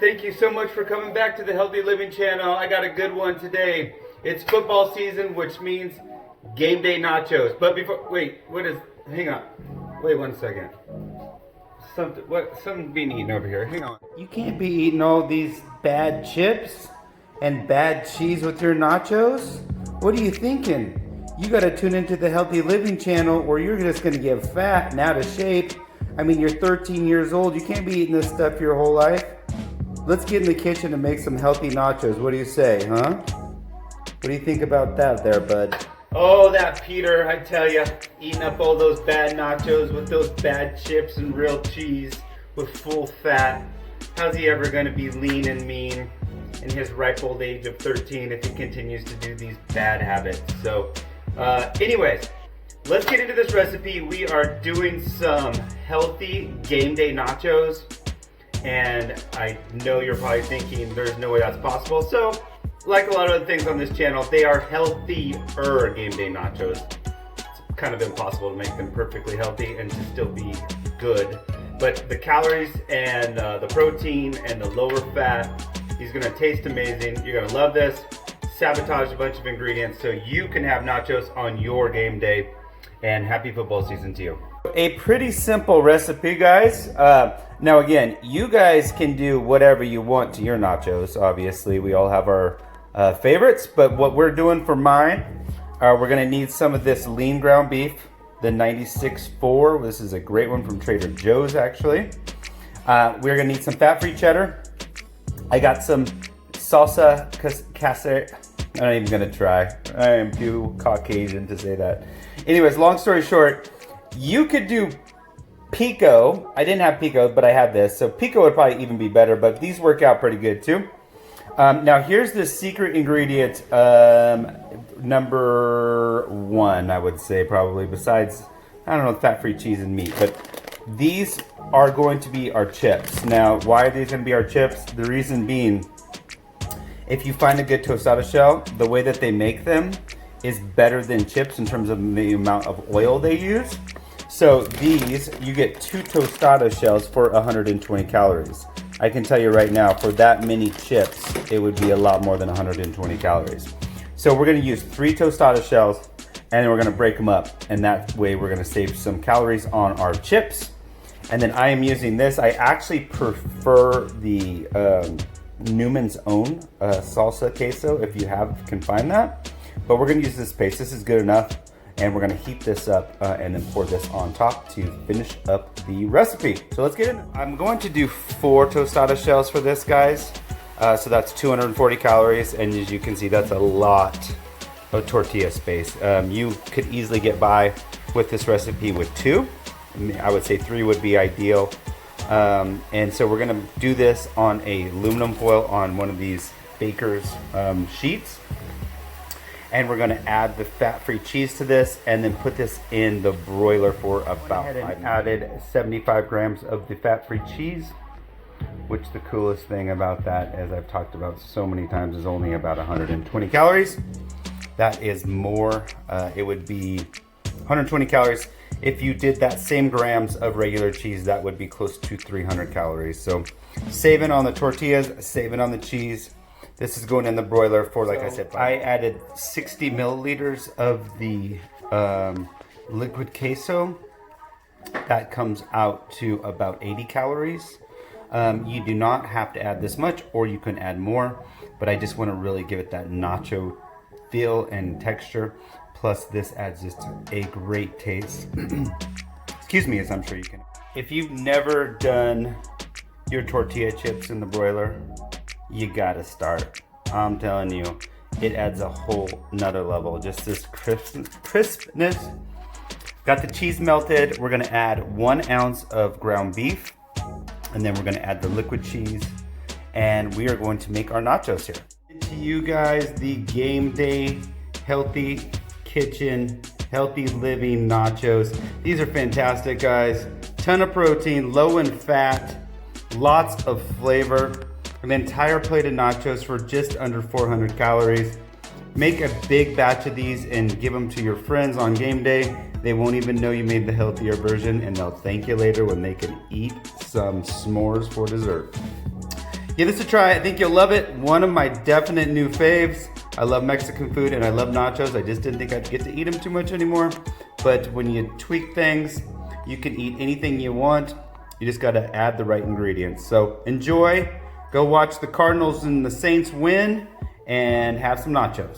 thank you so much for coming back to the Healthy Living channel. I got a good one today. It's football season, which means game day nachos. But before, hang on. Wait 1 second. Something being eaten over here. Hang on. You can't be eating all these bad chips and bad cheese with your nachos. What are you thinking? You gotta tune into the Healthy Living channel or you're just gonna get fat and out of shape. I mean, you're 13 years old. You can't be eating this stuff your whole life. Let's get in the kitchen and make some healthy nachos. What do you say, huh? What do you think about that there, bud? Oh, that Peter, I tell ya, eating up all those bad nachos with those bad chips and real cheese with full fat. How's he ever gonna be lean and mean in his ripe old age of 13 if he continues to do these bad habits? So, anyways, let's get into this recipe. We are doing some healthy game day nachos. And I know you're probably thinking there's no way that's possible. So, like a lot of other things on this channel, they are healthier game day nachos. It's kind of impossible to make them perfectly healthy and to still be good. But the calories and the protein and the lower fat, these are gonna taste amazing. You're gonna love this. Sabotage a bunch of ingredients so you can have nachos on your game day. And happy football season to you. A pretty simple recipe, guys. Now again, you guys can do whatever you want to your nachos. Obviously, we all have our favorites, but what we're doing for mine, we're gonna need some of this lean ground beef, the 96.4. This is a great one from Trader Joe's, actually. We're gonna need some fat-free cheddar. I got some salsa casere. I'm not even gonna try. I am too Caucasian to say that. Anyways, long story short, you could do pico. I didn't have pico, but I had this. So pico would probably even be better, but these work out pretty good too. Now here's the secret ingredient, number one, I would say probably, besides, I don't know, fat-free cheese and meat, but these are going to be our chips. Now, why are these gonna be our chips? The reason being, if you find a good tostada shell, the way that they make them is better than chips in terms of the amount of oil they use. So these, you get 2 tostada shells for 120 calories. I can tell you right now, for that many chips, it would be a lot more than 120 calories. So we're gonna use 3 tostada shells and then we're gonna break them up. And that way we're gonna save some calories on our chips. And then I am using this. I actually prefer the Newman's Own salsa queso, if you can find that. But we're gonna use this paste. This is good enough. And we're gonna heat this up and then pour this on top to finish up the recipe. So let's get in. I'm going to do 4 tostada shells for this, guys. So that's 240 calories. And as you can see, that's a lot of tortilla space. You could easily get by with this recipe with 2. I would say 3 would be ideal. And so we're gonna do this on a aluminum foil on one of these baker's sheets. And we're gonna add the fat-free cheese to this and then put this in the broiler for about 5 minutes. I added 75 grams of the fat-free cheese, which the coolest thing about that, as I've talked about so many times, is only about 120 calories. That is more, it would be 120 calories. If you did that same grams of regular cheese, that would be close to 300 calories. So saving on the tortillas, saving on the cheese. This is going in the broiler for, like I said, I added 60 milliliters of the liquid queso. That comes out to about 80 calories. You do not have to add this much, or you can add more, but I just want to really give it that nacho feel and texture. Plus this adds just a great taste. Excuse me, as I'm sure you can. If you've never done your tortilla chips in the broiler, you gotta start. I'm telling you, it adds a whole nother level. Just this crispness. Got the cheese melted. We're gonna add 1 ounce of ground beef, and then we're gonna add the liquid cheese, and we are going to make our nachos here. To you guys, the Game Day Healthy Kitchen Healthy Living nachos. These are fantastic, guys. Ton of protein, low in fat, lots of flavor. An entire plate of nachos for just under 400 calories. Make a big batch of these and give them to your friends on game day. They won't even know you made the healthier version, and they'll thank you later when they can eat some s'mores for dessert. Give this a try. I think you'll love it. One of my definite new faves. I love Mexican food and I love nachos. I just didn't think I'd get to eat them too much anymore. But when you tweak things, you can eat anything you want. You just gotta add the right ingredients. So enjoy. Go watch the Cardinals and the Saints win and have some nachos.